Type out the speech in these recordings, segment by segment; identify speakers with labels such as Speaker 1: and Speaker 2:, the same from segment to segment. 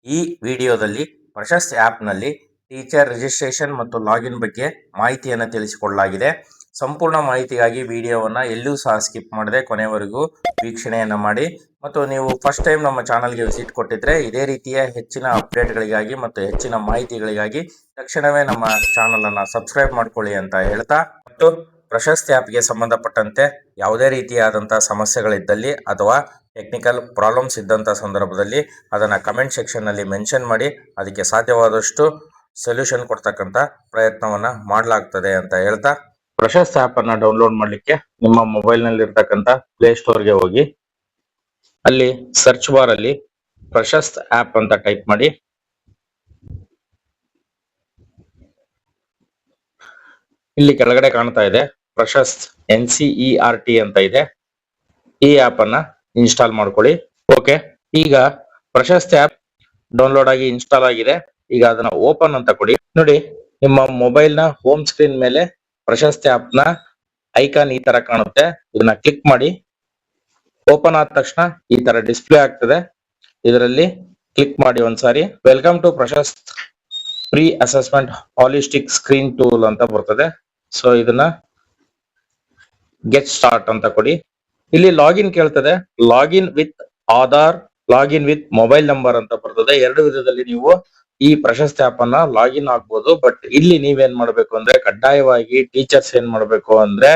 Speaker 1: ಈ ವಿಡಿಯೋದಲ್ಲಿ ಪ್ರಶಸ್ತ್ ಆ್ಯಪ್ನಲ್ಲಿ ಟೀಚರ್ ರಿಜಿಸ್ಟ್ರೇಷನ್ ಮತ್ತು ಲಾಗಿನ್ ಬಗ್ಗೆ ಮಾಹಿತಿಯನ್ನು ತಿಳಿಸಿಕೊಡಲಾಗಿದೆ. ಸಂಪೂರ್ಣ ಮಾಹಿತಿಗಾಗಿ ವಿಡಿಯೋವನ್ನು ಎಲ್ಲೂ ಸಹ ಸ್ಕಿಪ್ ಮಾಡದೆ ಕೊನೆವರೆಗೂ ವೀಕ್ಷಣೆಯನ್ನು ಮಾಡಿ. ಮತ್ತು ನೀವು ಫಸ್ಟ್ ಟೈಮ್ ನಮ್ಮ ಚಾನಲ್ಗೆ ವಿಸಿಟ್ ಕೊಟ್ಟಿದ್ರೆ ಇದೇ ರೀತಿಯ ಹೆಚ್ಚಿನ ಅಪ್ಡೇಟ್ಗಳಿಗಾಗಿ ಮತ್ತು ಹೆಚ್ಚಿನ ಮಾಹಿತಿಗಳಿಗಾಗಿ ತಕ್ಷಣವೇ ನಮ್ಮ ಚಾನಲನ್ನು ಸಬ್ಸ್ಕ್ರೈಬ್ ಮಾಡ್ಕೊಳ್ಳಿ ಅಂತ ಹೇಳ್ತಾ, ಮತ್ತು ಪ್ರಶಸ್ತ್ ಆ್ಯಪ್ಗೆ ಸಂಬಂಧಪಟ್ಟಂತೆ ಯಾವುದೇ ರೀತಿಯಾದಂಥ ಸಮಸ್ಯೆಗಳಿದ್ದಲ್ಲಿ ಅಥವಾ ಟೆಕ್ನಿಕಲ್ ಪ್ರಾಬ್ಲಮ್ಸ್ ಇದ್ದಂಥ ಸಂದರ್ಭದಲ್ಲಿ ಅದನ್ನು ಕಮೆಂಟ್ ಸೆಕ್ಷನ್ನಲ್ಲಿ ಮೆನ್ಷನ್ ಮಾಡಿ ಅದಕ್ಕೆ ಸಾಧ್ಯವಾದಷ್ಟು ಸೊಲ್ಯೂಷನ್ ಕೊಡ್ತಕ್ಕಂಥ ಪ್ರಯತ್ನವನ್ನು ಮಾಡಲಾಗ್ತದೆ ಅಂತ ಹೇಳ್ತಾ, ಪ್ರಶಸ್ತ್ ಆ್ಯಪನ್ನು ಡೌನ್ಲೋಡ್ ಮಾಡಲಿಕ್ಕೆ ನಿಮ್ಮ ಮೊಬೈಲ್ನಲ್ಲಿ ಇರ್ತಕ್ಕಂಥ ಪ್ಲೇಸ್ಟೋರ್ಗೆ ಹೋಗಿ ಅಲ್ಲಿ ಸರ್ಚ್ ಬಾರಲ್ಲಿ ಪ್ರಶಸ್ತ್ ಆ್ಯಪ್ ಅಂತ ಟೈಪ್ ಮಾಡಿ. ಇಲ್ಲಿ ಕೆಳಗಡೆ ಕಾಣ್ತಾ ಇದೆ ಪ್ರಶಸ್ತ್ NCERT ಅಂತ ಇದೆ. ಈ ಆ್ಯಪ್ ಅನ್ನ ಇನ್ಸ್ಟಾಲ್ ಮಾಡ್ಕೊಳ್ಳಿ. ಓಕೆ, ಈಗ ಪ್ರಶಸ್ತ್ ಆ್ಯಪ್ ಡೌನ್ಲೋಡ್ ಆಗಿ ಇನ್ಸ್ಟಾಲ್ ಆಗಿದೆ. ಈಗ ಅದನ್ನ ಓಪನ್ ಅಂತ ಕೊಡಿ. ನೋಡಿ, ನಿಮ್ಮ ಮೊಬೈಲ್ ನ ಹೋಮ್ ಸ್ಕ್ರೀನ್ ಮೇಲೆ ಪ್ರಶಸ್ತ್ ಆ್ಯಪ್ ನ ಐಕಾನ್ ಈ ತರ ಕಾಣುತ್ತೆ. ಇದನ್ನ ಕ್ಲಿಕ್ ಮಾಡಿ. ಓಪನ್ ಆದ ತಕ್ಷಣ ಈ ತರ ಡಿಸ್ಪ್ಲೇ ಆಗ್ತದೆ. ಇದರಲ್ಲಿ ಕ್ಲಿಕ್ ಮಾಡಿ ಒಂದ್ಸಾರಿ. Welcome to Prashast pre assessment holistic screen tool ಅಂತ ಬರ್ತದೆ. ಸೊ ಇದನ್ನ ಗೆಟ್ ಸ್ಟಾರ್ಟ್ ಅಂತ ಕೊಡಿ. ಇಲ್ಲಿ ಲಾಗಿನ್ ಕೇಳ್ತದೆ. Login with Aadhaar, login with mobile number ಅಂತ ಬರ್ತದೆ. ಎರಡು ವಿಧದಲ್ಲಿ ನೀವು ಈ ಪ್ರಶಸ್ತ್ ಆ್ಯಪ್ ಅನ್ನ ಲಾಗಿನ್ ಆಗ್ಬೋದು. ಬಟ್ ಇಲ್ಲಿ ನೀವೇನ್ ಮಾಡ್ಬೇಕು ಅಂದ್ರೆ ಕಡ್ಡಾಯವಾಗಿ ಟೀಚರ್ಸ್ ಏನ್ ಮಾಡ್ಬೇಕು ಅಂದ್ರೆ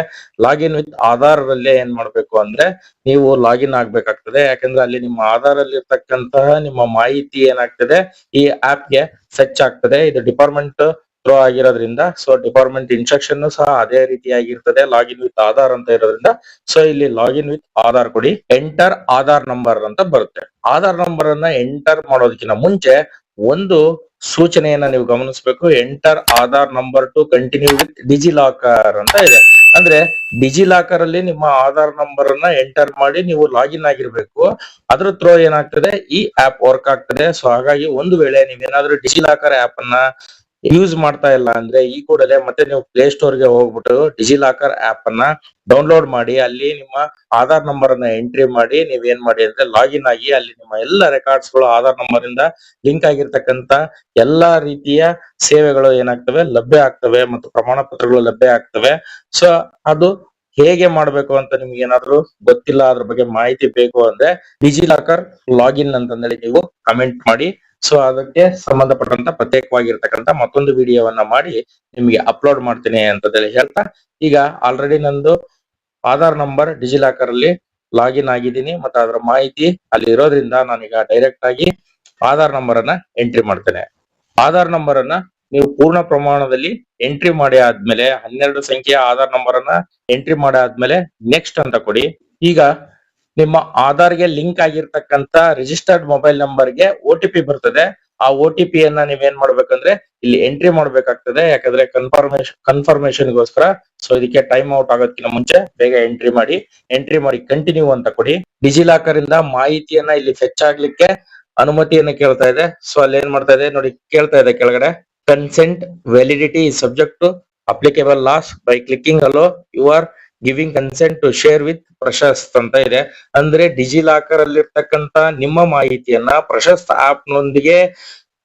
Speaker 1: ಲಾಗಿನ್ ವಿತ್ ಆಧಾರ್ ಅಲ್ಲೇ ಏನ್ ಮಾಡ್ಬೇಕು ಅಂದ್ರೆ ನೀವು ಲಾಗಿನ್ ಆಗ್ಬೇಕಾಗ್ತದೆ. ಯಾಕಂದ್ರೆ ಅಲ್ಲಿ ನಿಮ್ಮ ಆಧಾರ್ ಅಲ್ಲಿ ಇರ್ತಕ್ಕಂತಹ ನಿಮ್ಮ ಮಾಹಿತಿ ಏನಾಗ್ತದೆ ಈ ಆ್ಯಪ್ಗೆ ಫೆಚ್ ಆಗ್ತದೆ. ಇದು ಡಿಪಾರ್ಟ್ಮೆಂಟ್ ಥ್ರೋ ಆಗಿರೋದ್ರಿಂದ ಸೊ ಡಿಪಾರ್ಟ್ಮೆಂಟ್ ಇನ್ಸ್ಟ್ರಕ್ಷನ್ ಸಹ ಅದೇ ರೀತಿಯಾಗಿರ್ತದೆ. ಲಾಗಿನ್ ವಿತ್ ಆಧಾರ್ ಅಂತ ಇರೋದ್ರಿಂದ ಸೊ ಇಲ್ಲಿ ಲಾಗಿನ್ ವಿತ್ ಆಧಾರ್ ಕೊಡಿ. ಎಂಟರ್ ಆಧಾರ್ ನಂಬರ್ ಅಂತ ಬರುತ್ತೆ. ಆಧಾರ್ ನಂಬರ್ ಅನ್ನ ಎಂಟರ್ ಮಾಡೋದಕ್ಕಿಂತ ಮುಂಚೆ ಒಂದು ಸೂಚನೆಯನ್ನ ನೀವು ಗಮನಿಸಬೇಕು. Enter Aadhaar number two continue with DigiLocker ಅಂತ ಇದೆ. ಅಂದ್ರೆ ಡಿಜಿಲಾಕರ್ ಅಲ್ಲಿ ನಿಮ್ಮ ಆಧಾರ್ ನಂಬರ್ ಅನ್ನ ಎಂಟರ್ ಮಾಡಿ ನೀವು ಲಾಗಿನ್ ಆಗಿರ್ಬೇಕು. ಅದ್ರ ಥ್ರೋ ಏನಾಗ್ತದೆ ಈ ಆಪ್ ವರ್ಕ್ ಆಗ್ತದೆ. ಸೊ ಹಾಗಾಗಿ ಒಂದು ವೇಳೆ ನೀವೇನಾದ್ರೂ ಡಿಜಿಲಾಕರ್ ಆಪ್ ಅನ್ನ ಯೂಸ್ ಮಾಡ್ತಾ ಇಲ್ಲ ಅಂದ್ರೆ ಈ ಕೂಡಲೇ ಮತ್ತೆ ನೀವು ಪ್ಲೇ ಸ್ಟೋರ್ ಗೆ ಹೋಗ್ಬಿಟ್ಟು ಡಿಜಿಲಾಕರ್ ಆಪ್ ಅನ್ನ ಡೌನ್ಲೋಡ್ ಮಾಡಿ ಅಲ್ಲಿ ನಿಮ್ಮ ಆಧಾರ್ ನಂಬರ್ ಅನ್ನ ಎಂಟ್ರಿ ಮಾಡಿ ನೀವೇನ್ ಮಾಡಿ ಅಂದ್ರೆ ಲಾಗಿನ್ ಆಗಿ ಅಲ್ಲಿ ನಿಮ್ಮ ಎಲ್ಲ ರೆಕಾರ್ಡ್ಸ್ ಗಳು ಆಧಾರ್ ನಂಬರ್ ಇಂದ ಲಿಂಕ್ ಆಗಿರ್ತಕ್ಕಂತ ಎಲ್ಲಾ ರೀತಿಯ ಸೇವೆಗಳು ಏನಾಗ್ತವೆ ಲಭ್ಯ ಆಗ್ತವೆ ಮತ್ತು ಪ್ರಮಾಣ ಪತ್ರಗಳು ಲಭ್ಯ ಆಗ್ತವೆ. ಸೊ ಅದು ಹೇಗೆ ಮಾಡ್ಬೇಕು ಅಂತ ನಿಮ್ಗೆ ಏನಾದ್ರು ಗೊತ್ತಿಲ್ಲ, ಅದ್ರ ಬಗ್ಗೆ ಮಾಹಿತಿ ಬೇಕು ಅಂದ್ರೆ ಡಿಜಿಲಾಕರ್ ಲಾಗಿನ್ ಅಂತಂದೇಳಿ ನೀವು ಕಮೆಂಟ್ ಮಾಡಿ. ಸೊ ಅದಕ್ಕೆ ಸಂಬಂಧಪಟ್ಟಂತ ಪ್ರತ್ಯೇಕವಾಗಿರ್ತಕ್ಕಂಥ ಮತ್ತೊಂದು ವಿಡಿಯೋವನ್ನ ಮಾಡಿ ನಿಮ್ಗೆ ಅಪ್ಲೋಡ್ ಮಾಡ್ತೀನಿ ಅಂತ ಹೇಳ್ತಾ, ಈಗ ಆಲ್ರೆಡಿ ನಂದು ಆಧಾರ್ ನಂಬರ್ ಡಿಜಿಲಾಕರ್ ಅಲ್ಲಿ ಲಾಗಿನ್ ಆಗಿದ್ದೀನಿ ಮತ್ತೆ ಅದರ ಮಾಹಿತಿ ಅಲ್ಲಿ ಇರೋದ್ರಿಂದ ನಾನೀಗ ಡೈರೆಕ್ಟ್ ಆಗಿ ಆಧಾರ್ ನಂಬರ್ ಅನ್ನ ಎಂಟ್ರಿ ಮಾಡ್ತೇನೆ. ಆಧಾರ್ ನಂಬರ್ ಅನ್ನ ನೀವು ಪೂರ್ಣ ಪ್ರಮಾಣದಲ್ಲಿ ಎಂಟ್ರಿ ಮಾಡಿ ಆದ್ಮೇಲೆ 12 ಸಂಖ್ಯೆಯ ಆಧಾರ್ ನಂಬರ್ ಅನ್ನ ಎಂಟ್ರಿ ಮಾಡಿ ಆದ್ಮೇಲೆ ನೆಕ್ಸ್ಟ್ ಅಂತ ಕೊಡಿ. ಈಗ ನಿಮ್ಮ ಆಧಾರ್ಗೆ ಲಿಂಕ್ ಆಗಿರ್ತಕ್ಕಂತ ರಿಜಿಸ್ಟರ್ಡ್ ಮೊಬೈಲ್ ನಂಬರ್ಗೆ OTP ಬರ್ತದೆ. ಆ OTP ಯನ್ನ ನೀವೇನ್ ಮಾಡ್ಬೇಕಂದ್ರೆ ಇಲ್ಲಿ ಎಂಟ್ರಿ ಮಾಡ್ಬೇಕಾಗ್ತದೆ. ಯಾಕಂದ್ರೆ ಕನ್ಫರ್ಮೇಶನ್ ಗೋಸ್ಕರ. ಸೊ ಇದಕ್ಕೆ ಟೈಮ್ ಔಟ್ ಆಗೋದಕ್ಕಿಂತ ಮುಂಚೆ ಬೇಗ ಎಂಟ್ರಿ ಮಾಡಿ ಕಂಟಿನ್ಯೂ ಅಂತ ಕೊಡಿ. ಡಿಜಿಲಾಕರ್ ಇಂದ ಮಾಹಿತಿಯನ್ನ ಇಲ್ಲಿ ಫೆಚ್ ಆಗ್ಲಿಕ್ಕೆ ಅನುಮತಿಯನ್ನ ಕೇಳ್ತಾ ಇದೆ. ಸೊ ಅಲ್ಲಿ ಏನ್ ಮಾಡ್ತಾ ಇದೆ ನೋಡಿ, ಕೇಳ್ತಾ ಇದೆ ಕೆಳಗಡೆ consent validity is subject to applicable laws by clicking allow you are giving consent to share with Prashast ಅಂತ ಇದೆ. ಅಂದ್ರೆ ಡಿಜಿಲಾಕರ್ ಅಲ್ಲಿ ಇರ್ತಕ್ಕಂತ ನಿಮ್ಮ ಮಾಹಿತಿಯನ್ನ ಪ್ರಶಸ್ತ್ ಆಪ್ ನೊಂದಿಗೆ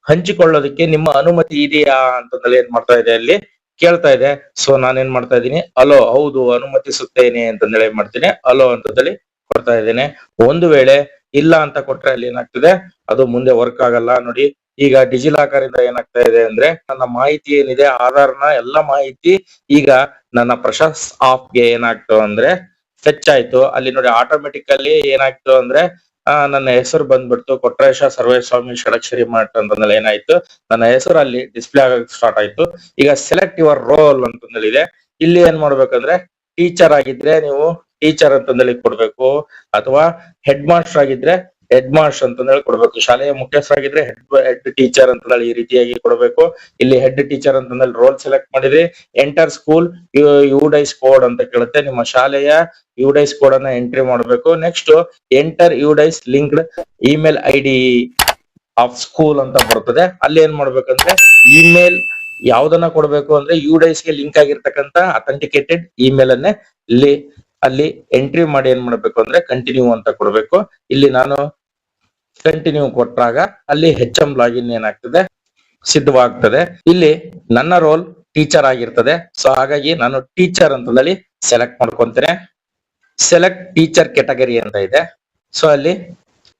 Speaker 1: ಹಂಚಿಕೊಳ್ಳೋದಕ್ಕೆ ನಿಮ್ಮ ಅನುಮತಿ ಇದೆಯಾ ಅಂತಂದ್ರೆ ಏನ್ ಮಾಡ್ತಾ ಇದೆ ಅಲ್ಲಿ ಕೇಳ್ತಾ ಇದೆ. ಸೊ ನಾನೇನ್ ಮಾಡ್ತಾ ಇದ್ದೀನಿ ಅಲೋ, ಹೌದು ಅನುಮತಿಸುತ್ತೇನೆ ಅಂತಂದೇಳಿ ಏನ್ ಮಾಡ್ತೀನಿ ಅಲೋ ಅಂತಂದೇಳಿ ಕೊಡ್ತಾ ಇದ್ದೇನೆ. ಒಂದು ವೇಳೆ ಇಲ್ಲ ಅಂತ ಕೊಟ್ರೆ ಅಲ್ಲಿ ಏನಾಗ್ತದೆ ಅದು ಮುಂದೆ ವರ್ಕ್ ಆಗಲ್ಲ. ನೋಡಿ, ಈಗ ಡಿಜಿಲಾಕರ್ ಇಂದ ಏನಾಗ್ತಾ ಇದೆ ಅಂದ್ರೆ ನನ್ನ ಮಾಹಿತಿ ಏನಿದೆ ಆಧಾರ್ನ ಎಲ್ಲ ಮಾಹಿತಿ ಈಗ ನನ್ನ ಪ್ರಶಸ್ತ್ ಆಪ್ ಗೆ ಏನಾಗ್ತು ಅಂದ್ರೆ ಫೆಚ್ ಆಯ್ತು. ಅಲ್ಲಿ ನೋಡಿ ಆಟೋಮೆಟಿಕಲಿ ಏನಾಯ್ತು ಅಂದ್ರೆ ನನ್ನ ಹೆಸರು ಬಂದ್ಬಿಡ್ತು ಕೊಟ್ರೇಶ ಸರ್ವೇಸ್ವಾಮಿ ಷಡಕ್ಷರಿ ಮಠ್ ಅಂತಂದ್ರೆ ಏನಾಯ್ತು ನನ್ನ ಹೆಸರು ಅಲ್ಲಿ ಡಿಸ್ಪ್ಲೇ ಆಗಕ್ಕೆ ಸ್ಟಾರ್ಟ್ ಆಯ್ತು. ಈಗ ಸೆಲೆಕ್ಟ್ ಯುವರ್ ರೋಲ್ ಅಂತಂದ್ರೆ ಇದೆ. ಇಲ್ಲಿ ಏನ್ ಮಾಡ್ಬೇಕಂದ್ರೆ ಟೀಚರ್ ಆಗಿದ್ರೆ ನೀವು ಟೀಚರ್ ಅಂತಂದೇಳಿ ಕೊಡ್ಬೇಕು, ಅಥವಾ ಹೆಡ್ ಮಾಸ್ಟರ್ ಆಗಿದ್ರೆ ಹೆಡ್ ಮಾಸ್ಟರ್ ಅಂತಂದೇಳಿ ಕೊಡ್ಬೇಕು, ಶಾಲೆಯ ಮುಖ್ಯಸ್ಥರಾಗಿದ್ರೆ ಹೆಡ್ ಟೀಚರ್ ಅಂತಂದೇಳಿ ಈ ರೀತಿಯಾಗಿ ಕೊಡ್ಬೇಕು. ಇಲ್ಲಿ ಹೆಡ್ ಟೀಚರ್ ಅಂತಂದೇಳಿ ರೋಲ್ ಸೆಲೆಕ್ಟ್ ಮಾಡಿದ್ರಿ. ಎಂಟರ್ ಸ್ಕೂಲ್ ಯುಡೈಸ್ ಕೋಡ್ ಅಂತ ಕೇಳುತ್ತೆ. ನಿಮ್ಮ ಶಾಲೆಯ ಯುಡೈಸ್ ಕೋಡ್ ಅನ್ನ ಎಂಟ್ರಿ ಮಾಡಬೇಕು. Next enter UDISE linked email ID of school ಅಂತ ಬರ್ತದೆ. ಅಲ್ಲಿ ಏನ್ ಮಾಡ್ಬೇಕಂದ್ರೆ ಇಮೇಲ್ ಯಾವ್ದನ್ನ ಕೊಡ್ಬೇಕು ಅಂದ್ರೆ ಯುಡೈಸ್ ಗೆ ಲಿಂಕ್ ಆಗಿರ್ತಕ್ಕಂತ ಅಥೆಂಟಿಕೇಟೆಡ್ ಇಮೇಲ್ ಅನ್ನೇ ಅಲ್ಲಿ ಎಂಟ್ರಿ ಮಾಡಿ ಏನ್ ಮಾಡ್ಬೇಕು ಅಂದ್ರೆ ಕಂಟಿನ್ಯೂ ಅಂತ ಕೊಡ್ಬೇಕು. ಇಲ್ಲಿ ನಾನು ಕಂಟಿನ್ಯೂ ಕೊಟ್ಟಾಗ ಅಲ್ಲಿ ಹೆಚ್ ಎಂ ಲಾಗಿನ್ ಏನಾಗ್ತದೆ ಸಿದ್ಧವಾಗ್ತದೆ. ಇಲ್ಲಿ ನನ್ನ ರೋಲ್ ಟೀಚರ್ ಆಗಿರ್ತದೆ. ಸೊ ಹಾಗಾಗಿ ನಾನು ಟೀಚರ್ ಅಂತದಲ್ಲಿ ಸೆಲೆಕ್ಟ್ ಮಾಡ್ಕೊಂತೇನೆ. ಸೆಲೆಕ್ಟ್ ಟೀಚರ್ ಕೆಟಗರಿ ಅಂತ ಇದೆ. ಸೊ ಅಲ್ಲಿ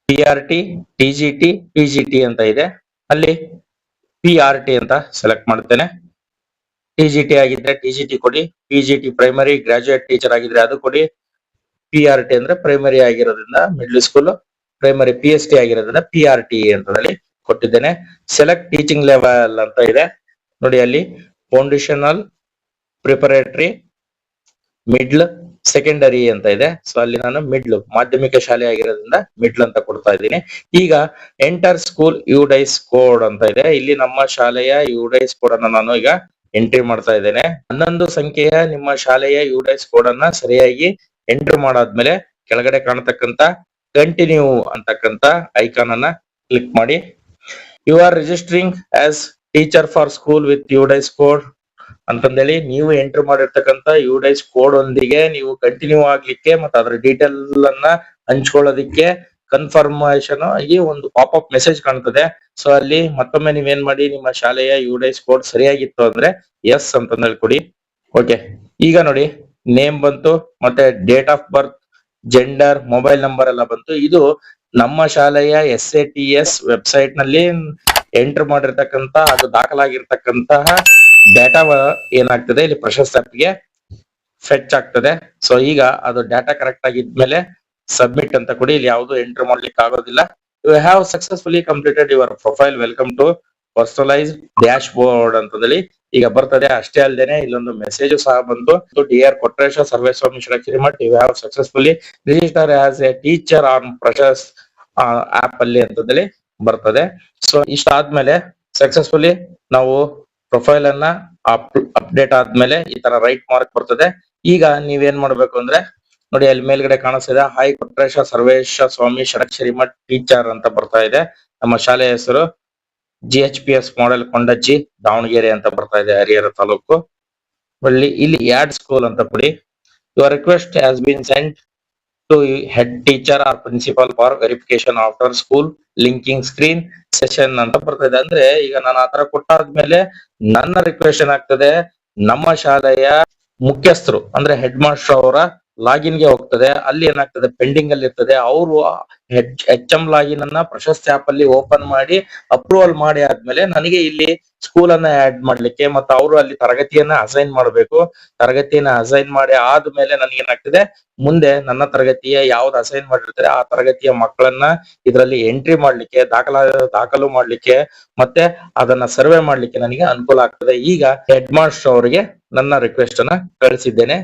Speaker 1: PRT, TGT, PGT ಅಂತ ಇದೆ. ಅಲ್ಲಿ PRT ಅಂತ ಸೆಲೆಕ್ಟ್ ಮಾಡ್ತೇನೆ. TGT ಆಗಿದ್ರೆ TGT ಕೊಡಿ, PGT ಪ್ರೈಮರಿ ಗ್ರಾಜುಯೇಟ್ ಟೀಚರ್ ಆಗಿದ್ರೆ ಅದು ಕೊಡಿ, PRT ಅಂದ್ರೆ ಪ್ರೈಮರಿ ಆಗಿರೋದ್ರಿಂದ ಮಿಡ್ಲ್ ಸ್ಕೂಲ್, ಪ್ರೈಮರಿ PST ಆಗಿರೋದ್ರಿಂದ PRT ಅಂತದಲ್ಲಿ ಕೊಟ್ಟಿದ್ದೇನೆ. ಸೆಲೆಕ್ಟ್ ಟೀಚಿಂಗ್ ಲೆವೆಲ್ ಅಂತ ಇದೆ ನೋಡಿ, ಅಲ್ಲಿ ಫೌಂಡೇಶನಲ್, ಪ್ರಿಪರೇಟರಿ, ಮಿಡ್ಲ್, ಸೆಕೆಂಡರಿ ಅಂತ ಇದೆ. ಸೊ ಅಲ್ಲಿ ನಾನು ಮಿಡ್ಲ್ ಮಾಧ್ಯಮಿಕ ಶಾಲೆ ಆಗಿರೋದ್ರಿಂದ ಮಿಡ್ಲ್ ಅಂತ ಕೊಡ್ತಾ ಇದ್ದೀನಿ. ಈಗ ಎಂಟರ್ ಸ್ಕೂಲ್ ಯುಡೈಸ್ ಕೋಡ್ ಅಂತ ಇದೆ. ಇಲ್ಲಿ ನಮ್ಮ ಶಾಲೆಯ ಯುಡೈಸ್ ಕೋಡ್ ಅನ್ನು ನಾನು ಈಗ ಎಂಟ್ರಿ ಮಾಡ್ತಾ ಇದ್ದೇನೆ. 11 ಸಂಖ್ಯೆಯ ನಿಮ್ಮ ಶಾಲೆಯ ಯುಡೈಸ್ ಕೋಡ್ ಅನ್ನ ಸರಿಯಾಗಿ ಎಂಟ್ರಿ ಮಾಡಾದ್ಮೇಲೆ ಕೆಳಗಡೆ ಕಾಣತಕ್ಕಂತ ಕಂಟಿನ್ಯೂ ಅಂತಕ್ಕಂತ ಐಕಾನ್ ಅನ್ನ ಕ್ಲಿಕ್ ಮಾಡಿ. You are registering as teacher for school with UDISE code ಅಂತಂದೇಳಿ ನೀವು ಎಂಟ್ರಿ ಮಾಡಿರ್ತಕ್ಕಂತ ಯುಡೈಸ್ ಕೋಡ್ ಒಂದಿಗೆ ನೀವು ಕಂಟಿನ್ಯೂ ಆಗ್ಲಿಕ್ಕೆ ಮತ್ತೆ ಅದರ ಡೀಟೇಲ್ ಅನ್ನ ಹಂಚ್ಕೊಳ್ಳೋದಿಕ್ಕೆ ಕನ್ಫರ್ಮೇಶನ್ ಆಗಿ ಒಂದು ಪಾಪ್ ಮೆಸೇಜ್ ಕಾಣ್ತದೆ. ಸೊ ಅಲ್ಲಿ ಮತ್ತೊಮ್ಮೆ ನೀವೇನ್ ಮಾಡಿ, ನಿಮ್ಮ ಶಾಲೆಯ ಯುಡೈಸ್ ಕೋಡ್ ಸರಿಯಾಗಿತ್ತು ಅಂದ್ರೆ ಎಸ್ ಅಂತಂದೇಳಿ ಕೊಡಿ. ಓಕೆ, ಈಗ ನೋಡಿ ನೇಮ್ ಬಂತು, ಮತ್ತೆ date of birth, gender, mobile number ಎಲ್ಲ ಬಂತು. ಇದು ನಮ್ಮ ಶಾಲೆಯ SATS ವೆಬ್ಸೈಟ್ ನಲ್ಲಿ ಎಂಟರ್ ಮಾಡಿರ್ತಕ್ಕಂತ ಅದು ದಾಖಲಾಗಿರ್ತಕ್ಕಂತಹ ಡೇಟಾ ಏನಾಗ್ತದೆ ಇಲ್ಲಿ ಪ್ರಶಸ್ತಿ ಆಪ್ ಗೆ ಫೆಚ್ ಆಗ್ತದೆ. ಸೊ ಈಗ ಅದು ಡೇಟಾ ಕರೆಕ್ಟ್ ಆಗಿದ್ಮೇಲೆ ಸಬ್ಮಿಟ್ ಅಂತ ಕೊಡಿ. ಇಲ್ಲಿ ಯಾವುದು ಎಂಟರ್ ಮಾಡ್ಲಿಕ್ಕೆ ಆಗೋದಿಲ್ಲ. You have successfully completed your profile, welcome to personalised dashboard ಅಂತಂದೇಳಿ ಈಗ ಬರ್ತದೆ. ಅಷ್ಟೇ ಅಲ್ಲದೆ ಇಲ್ಲೊಂದು ಮೆಸೇಜ್ ಸಹ ಬಂತು, dear Kotresha Sarveswami Shadaksharimath, you have successfully register as a teacher on Prashast app ಅಲ್ಲಿ ಅಂತಂದೇಳಿ ಬರ್ತದೆ. ಸೊ ಇಷ್ಟಾದ್ಮೇಲೆ ಸಕ್ಸಸ್ಫುಲಿ ನಾವು ಪ್ರೊಫೈಲ್ ಅನ್ನ ಅಪ್ಡೇಟ್ ಆದ್ಮೇಲೆ ಈ ತರ ರೈಟ್ ಮಾರ್ಕ್ ಬರ್ತದೆ. ಈಗ ನೀವೇನ್ ಮಾಡ್ಬೇಕು ಅಂದ್ರೆ ನೋಡಿ, ಅಲ್ಲಿ ಮೇಲ್ಗಡೆ ಕಾಣಿಸ್ತಿದೆ ಹಾಯ್ ಕೊಟ್ರೇಶ ಸರ್ವೇಶ ಸ್ವಾಮಿ ಷಡಕ್ಷರಿಮಠ್ ಟೀಚರ್ ಅಂತ ಬರ್ತಾ ಇದೆ. ನಮ್ಮ ಶಾಲೆಯ ಹೆಸರು GHPS ಮಾಡೆಲ್ ಕೊಂಡಜ್ಜಿ ದಾವಣಗೆರೆ ಅಂತ ಬರ್ತಾ ಇದೆ, ಹರಿಹರ ತಾಲೂಕು. ಇಲ್ಲಿ ಆಡ್ ಸ್ಕೂಲ್ ಅಂತ ಕೊಡಿ. Your request has been sent to head teacher or principal for verification after school linking screen session ಅಂತ ಬರ್ತಾ ಇದೆ. ಅಂದ್ರೆ ಈಗ ನಾನು ಆತರ ಕೊಟ್ಟಾದ್ಮೇಲೆ ನನ್ನ ರಿಕ್ವೆಸ್ಟ್ ಏನಾಗ್ತದೆ, ನಮ್ಮ ಶಾಲೆಯ ಮುಖ್ಯಸ್ಥರು ಅಂದ್ರೆ ಹೆಡ್ ಮಾಸ್ಟರ್ ಅವರ ಲಾಗಿನ್ ಗೆ ಹೋಗ್ತದೆ. ಅಲ್ಲಿ ಏನಾಗ್ತದೆ ಪೆಂಡಿಂಗ್ ಅಲ್ಲಿ ಇರ್ತದೆ. ಅವರು HM ಲಾಗಿನ್ ಅನ್ನ ಪ್ರಶಸ್ತಿ ಆಪ್ ಅಲ್ಲಿ ಓಪನ್ ಮಾಡಿ ಅಪ್ರೂವಲ್ ಮಾಡಿ ಆದ್ಮೇಲೆ ನನಗೆ ಇಲ್ಲಿ ಸ್ಕೂಲ್ ಅನ್ನ ಆಡ್ ಮಾಡ್ಲಿಕ್ಕೆ ಮತ್ತೆ ಅವರು ಅಲ್ಲಿ ತರಗತಿಯನ್ನ ಅಸೈನ್ ಮಾಡಬೇಕು. ತರಗತಿಯನ್ನ ಅಸೈನ್ ಮಾಡಿ ಆದ್ಮೇಲೆ ನನಗೆ ಏನಾಗ್ತದೆ, ಮುಂದೆ ನನ್ನ ತರಗತಿಯ ಯಾವ್ದು ಅಸೈನ್ ಮಾಡಿರ್ತಾರೆ ಆ ತರಗತಿಯ ಮಕ್ಕಳನ್ನ ಇದರಲ್ಲಿ ಎಂಟ್ರಿ ಮಾಡ್ಲಿಕ್ಕೆ, ದಾಖಲು ಮಾಡ್ಲಿಕ್ಕೆ ಮತ್ತೆ ಅದನ್ನ ಸರ್ವೆ ಮಾಡ್ಲಿಕ್ಕೆ ನನಗೆ ಅನುಕೂಲ ಆಗ್ತದೆ. ಈಗ ಹೆಡ್ ಮಾಸ್ಟರ್ ಅವರಿಗೆ ನನ್ನ ರಿಕ್ವೆಸ್ಟ್ ಅನ್ನ ಕಳಿಸಿದ್ದೇನೆ.